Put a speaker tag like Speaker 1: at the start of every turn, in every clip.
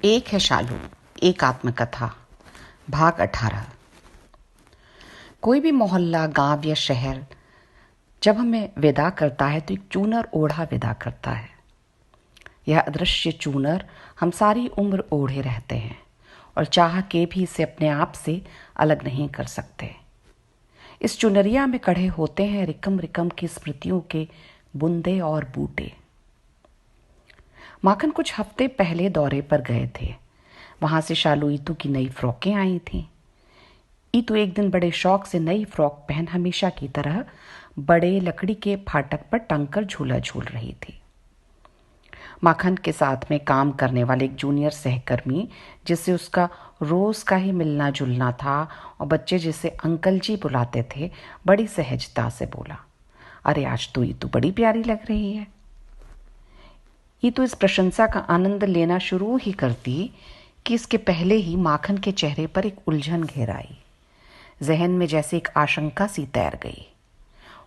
Speaker 1: एक है शालू, एक आत्मकथा। भाग 18। कोई भी मोहल्ला, गांव या शहर जब हमें विदा करता है तो एक चूनर ओढ़ा विदा करता है। यह अदृश्य चूनर हम सारी उम्र ओढ़े रहते हैं और चाह के भी इसे अपने आप से अलग नहीं कर सकते। इस चुनरिया में कढ़े होते हैं रिकम रिकम की स्मृतियों के बुंदे और बूटे। माखन कुछ हफ्ते पहले दौरे पर गए थे। वहां से शालू ईतू की नई फ्रॉकें आई थीं। ईतू एक दिन बड़े शौक से नई फ्रॉक पहन हमेशा की तरह बड़े लकड़ी के फाटक पर टंग कर झूला झूल रही थी। माखन के साथ में काम करने वाले एक जूनियर सहकर्मी, जिससे उसका रोज का ही मिलना जुलना था और बच्चे जिसे अंकल जी बुलाते थे, बड़ी सहजता से बोला, अरे आज तो ईतू बड़ी प्यारी लग रही है। ईतू इस प्रशंसा का आनंद लेना शुरू ही करती कि इसके पहले ही माखन के चेहरे पर एक उलझन घेर आई। जहन में जैसे एक आशंका सी तैर गई।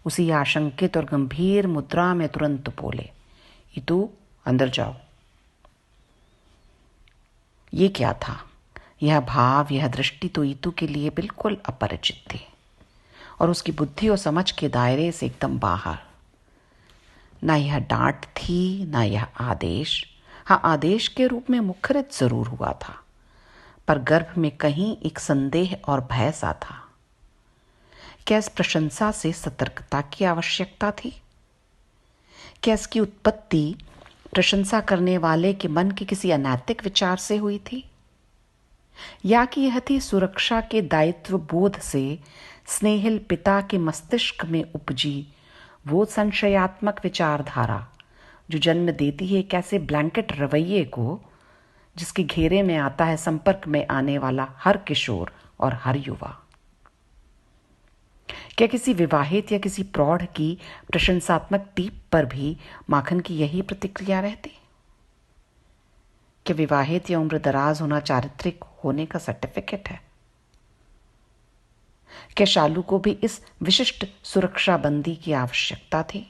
Speaker 1: उसी आशंकित और गंभीर मुद्रा में तुरंत बोले, ईतू अंदर जाओ। ये क्या था? यह भाव, यह दृष्टि तो ईतू के लिए बिल्कुल अपरिचित थी और उसकी बुद्धि और समझ के दायरे से एकदम बाहर। ना यह डांट थी, ना यह आदेश। हाँ, आदेश के रूप में मुखरित जरूर हुआ था, पर गर्भ में कहीं एक संदेह और भय सा था। क्या इस प्रशंसा से सतर्कता की आवश्यकता थी? क्या इसकी उत्पत्ति प्रशंसा करने वाले के मन के किसी अनैतिक विचार से हुई थी, या कि यह थी सुरक्षा के दायित्व बोध से स्नेहिल पिता के मस्तिष्क में उपजी वो संशयात्मक विचारधारा जो जन्म देती है एक ऐसे ब्लैंकेट रवैये को जिसके घेरे में आता है संपर्क में आने वाला हर किशोर और हर युवा। क्या किसी विवाहित या किसी प्रौढ़ की प्रशंसात्मक टीप पर भी माखन की यही प्रतिक्रिया रहती? क्या विवाहित या उम्र दराज होना चारित्रिक होने का सर्टिफिकेट है? क्या शालू को भी इस विशिष्ट सुरक्षा बंदी की आवश्यकता थी?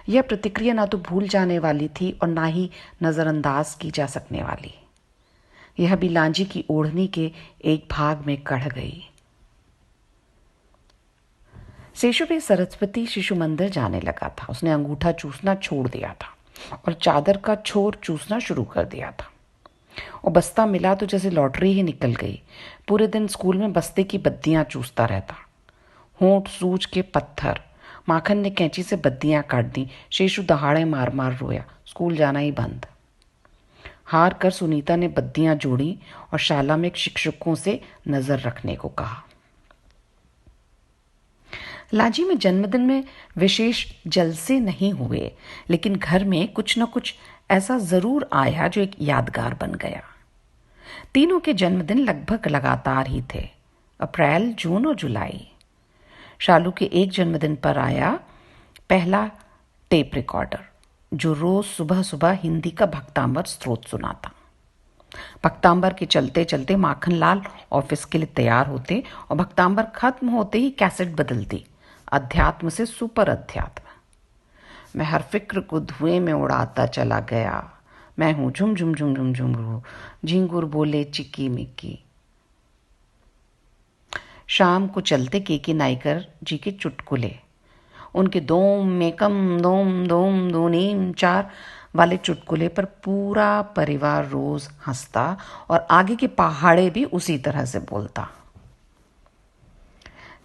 Speaker 1: यह प्रतिक्रिया ना तो भूल जाने वाली थी और ना ही नजरअंदाज की जा सकने वाली। यह भी लांजी की ओढ़नी के एक भाग में कढ़ गई। शेषु भी सरस्वती शिशु मंदिर जाने लगा था। उसने अंगूठा चूसना छोड़ दिया था और चादर का छोर चूसना शुरू कर दिया था। और बस्ता मिला तो जैसे लॉटरी ही निकल गई। पूरे दिन स्कूल में बस्ते की बत्तियां चूसता रहता। होंठ सूज के पत्थर। माखन ने कैंची से बत्तियां काट दी। शेषु दहाड़े मार मार रोया। स्कूल जाना ही बंद। हार कर सुनीता ने बत्तियां जोड़ी और शाला में शिक्षकों से नजर रखने को कहा। लाजी में जन्मदिन में विशेष जलसे नहीं हुए, लेकिन घर में कुछ न कुछ ऐसा जरूर आया जो एक यादगार बन गया। तीनों के जन्मदिन लगभग लगातार ही थे, अप्रैल, जून और जुलाई। शालू के एक जन्मदिन पर आया पहला टेप रिकॉर्डर, जो रोज सुबह सुबह हिंदी का भक्तांबर स्त्रोत सुनाता। भक्तांबर के चलते चलते माखनलाल ऑफिस के लिए तैयार होते और भक्तांबर खत्म होते ही कैसेट बदलती, अध्यात्म से सुपर अध्यात्म। मैं हर फिक्र को धुएं में उड़ाता चला गया। मैं हूं झुम झुम झुम झुम झुम, झिंगुर बोले चिक्की मिक्की। शाम को चलते केके नाइकर जी के चुटकुले, उनके दोम मेकम दोम दोम दोनीम चार वाले चुटकुले पर पूरा परिवार रोज हंसता और आगे के पहाड़े भी उसी तरह से बोलता।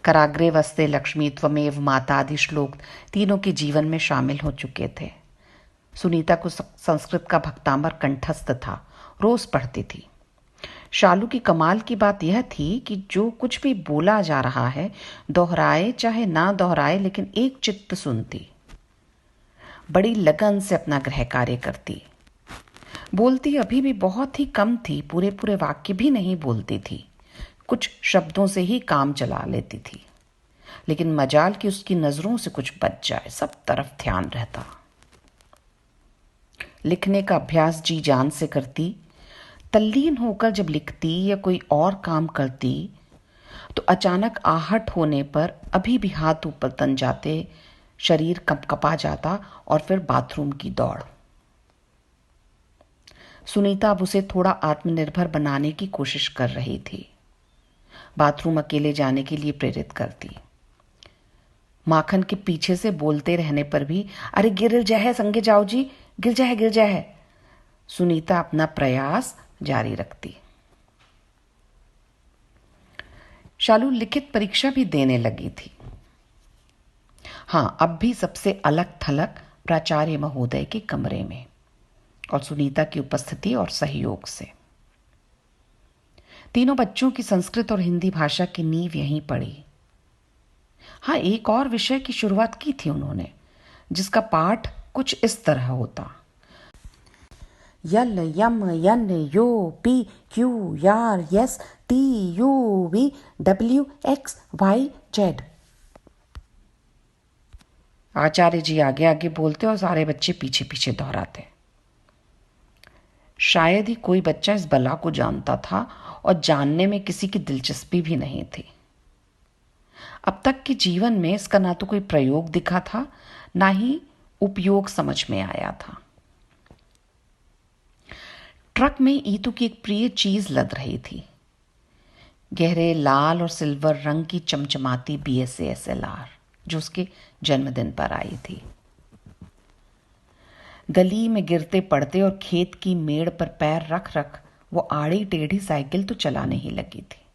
Speaker 1: कराग्रे वस्ते लक्ष्मी त्वमेव माता आदि श्लोक तीनों के जीवन में शामिल हो चुके थे। सुनीता को संस्कृत का भक्तांबर कंठस्थ था, रोज पढ़ती थी। शालू की कमाल की बात यह थी कि जो कुछ भी बोला जा रहा है, दोहराए चाहे ना दोहराए, लेकिन एक चित्त सुनती। बड़ी लगन से अपना गृह कार्य करती। बोलती अभी भी बहुत ही कम थी, पूरे पूरे वाक्य भी नहीं बोलती थी, कुछ शब्दों से ही काम चला लेती थी। लेकिन मजाल कि उसकी नजरों से कुछ बच जाए, सब तरफ ध्यान रहता। लिखने का अभ्यास जी जान से करती। तल्लीन होकर जब लिखती या कोई और काम करती तो अचानक आहट होने पर अभी भी हाथ ऊपर तन जाते, शरीर कपकपा जाता और फिर बाथरूम की दौड़। सुनीता अब उसे थोड़ा आत्मनिर्भर बनाने की कोशिश कर रही थी। बाथरूम अकेले जाने के लिए प्रेरित करती। माखन के पीछे से बोलते रहने पर भी, अरे गिर जाए संगे जाओ जी, गिर जाए। सुनीता अपना प्रयास जारी रखती। शालू लिखित परीक्षा भी देने लगी थी। हाँ, अब भी सबसे अलग थलग प्राचार्य महोदय के कमरे में, और सुनीता की उपस्थिति और सहयोग से। तीनों बच्चों की संस्कृत और हिंदी भाषा की नींव यहीं पड़ी। हाँ, एक और विषय की शुरुआत की थी उन्होंने, जिसका पाठ कुछ इस तरह होता। L M N O P Q R S T U V W X Y Z. Acharya ji आगे आगे बोलते और सारे बच्चे पीछे पीछे दोहराते। शायद ही कोई बच्चा इस बला को जानता था, और जानने में किसी की दिलचस्पी भी नहीं थी। अब तक के जीवन में इसका ना तो कोई प्रयोग दिखा था, ना ही उपयोग समझ में आया था। ट्रक में ईतू की एक प्रिय चीज लद रही थी, गहरे लाल और सिल्वर रंग की चमचमाती BSA SLR, जो उसके जन्मदिन पर आई थी। गली में गिरते पड़ते और खेत की मेड़ पर पैर रख रख वो आड़ी टेढ़ी साइकिल तो चलाने ही लगी थी।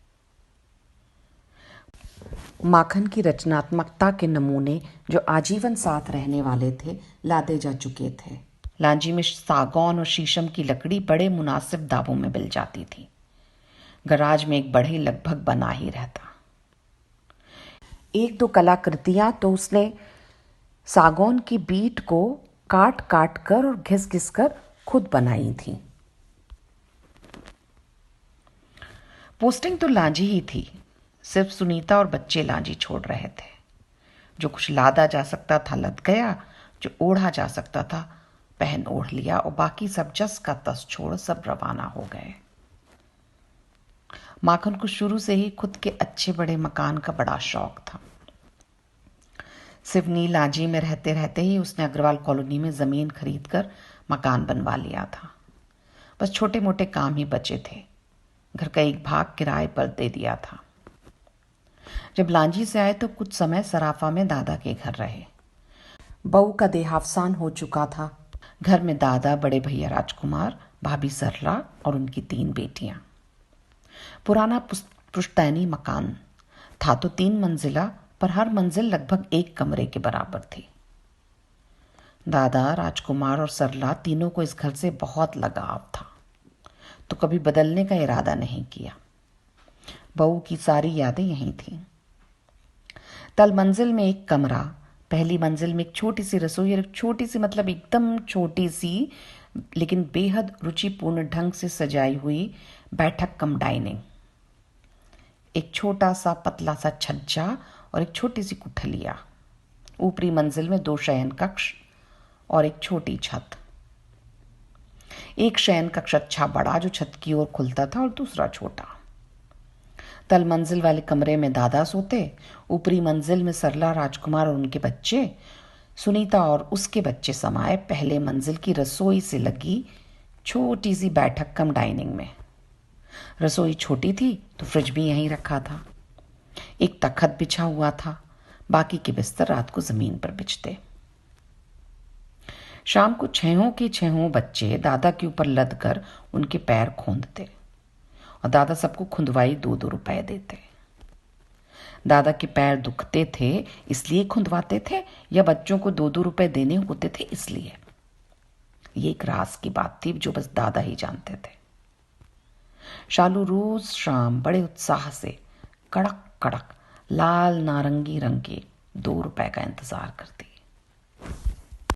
Speaker 1: माखन की रचनात्मकता के नमूने जो आजीवन साथ रहने वाले थे, लादे जा चुके थे। लांजी में सागौन और शीशम की लकड़ी बड़े मुनासिब दामों में मिल जाती थी। गराज में एक बढ़ई लगभग बना ही रहता। एक दो कलाकृतियां तो उसने सागौन की बीट को काट काट कर और घिस घिस कर खुद बनाई थी। पोस्टिंग तो लांजी ही थी, सिर्फ सुनीता और बच्चे लांजी छोड़ रहे थे। जो कुछ लादा जा सकता था लद गया, जो ओढ़ा जा सकता था पहन ओढ़ लिया, और बाकी सब जस का तस छोड़ सब रवाना हो गए। माखन को शुरू से ही खुद के अच्छे बड़े मकान का बड़ा शौक था। सिवनी लांजी में रहते रहते ही उसने अग्रवाल कॉलोनी में जमीन खरीदकर मकान बनवा लिया था। बस छोटे मोटे काम ही बचे थे। घर का एक भाग किराए पर दे दिया था। जब लांजी से आए तो कुछ समय सराफा में दादा के घर रहे। बहू का देहावसान हो चुका था। घर में दादा, बड़े भैया राजकुमार, भाभी सरला और उनकी 3 बेटियां। पुराना पुश्तैनी मकान था तो 3 मंजिला, पर हर मंजिल लगभग 1 कमरे के बराबर थी। दादा, राजकुमार और सरला तीनों को इस घर से बहुत लगाव था, तो कभी बदलने का इरादा नहीं किया। बहू की सारी यादें यहीं थीं। तल मंजिल में एक कमरा, पहली मंजिल में एक छोटी सी रसोई और एक छोटी सी, मतलब एकदम छोटी सी लेकिन बेहद रुचिपूर्ण ढंग से सजाई हुई बैठक कम डाइनिंग, एक छोटा सा पतला सा छज्जा और एक छोटी सी कुठलिया। ऊपरी मंजिल में 2 शयन कक्ष और एक छोटी छत। एक शयन कक्ष अच्छा बड़ा जो छत की ओर खुलता था, और दूसरा छोटा। तल मंजिल वाले कमरे में दादा सोते, ऊपरी मंजिल में सरला, राजकुमार और उनके बच्चे, सुनीता और उसके बच्चे समाये पहले मंजिल की रसोई से लगी छोटी सी बैठक कम डाइनिंग में। रसोई छोटी थी तो फ्रिज भी यहीं रखा था। एक तखत बिछा हुआ था, बाकी के बिस्तर रात को जमीन पर बिछते। शाम को 6 के 6 बच्चे दादा के ऊपर लद कर उनके पैर खोंदते, और दादा सबको खुंदवाई 2-2 रुपए देते। दादा के पैर दुखते थे इसलिए खुंदवाते थे, या बच्चों को 2-2 रुपए देने होते थे इसलिए? ये एक राज की बात थी जो बस दादा ही जानते थे। शालू रोज शाम बड़े उत्साह से कड़क कड़क लाल नारंगी रंग के 2 रुपए का इंतजार करती।